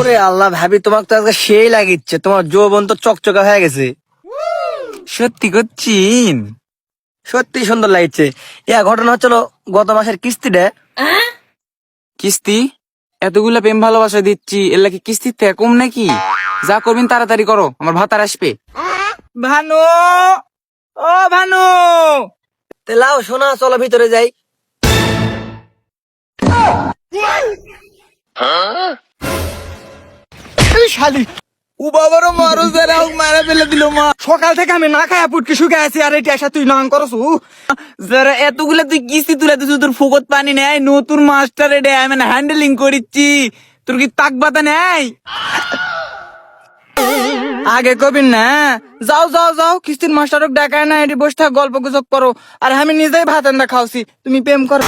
ওরে আল্লাহ, ভাবি তোমাকে তো আজকে সেই লাগিচ্ছে, তোমার যৌবন তো চকচকা হয়ে গেছে। সত্যি করছিন? সত্যি সুন্দর লাগছে। ঘটনা হচ্ছিল গত মাসের কিস্তিটা। কিস্তি? এতগুলা প্রেম ভালোবাসা দিচ্ছি, এর লাগে কিস্তির থেকে কম নাকি? যা করবেন তাড়াতাড়ি করো, আমার ভাতার আসবে। ভানু, ও ভানু। লাও শোনা, চলো ভিতরে যাই। শালি ও বাবারও মারো, যারা হোক মারা ফেলে দিল মা। সকাল থেকে আমি না খায়া পুটকি শুকে আছি, আর এটা আসা তুই নাং করছু। যারা এতগুলা তুই কিস্তি তুলে দিছু, তোর ফুকত পানি নেই, নতুন মাস্টার এটা আমি হ্যান্ডেলিং করিচ্ছি, তোর কি তাক বাতা নেই? আগে কবিন না, যাও যাও যাও, কিস্তির মাস্টারক ডাকায় না, এটি বসে থাক, গল্প গুজব করো, আর আমি নিজেই ভাত রান্না খাওছি, তুমি প্রেম করো।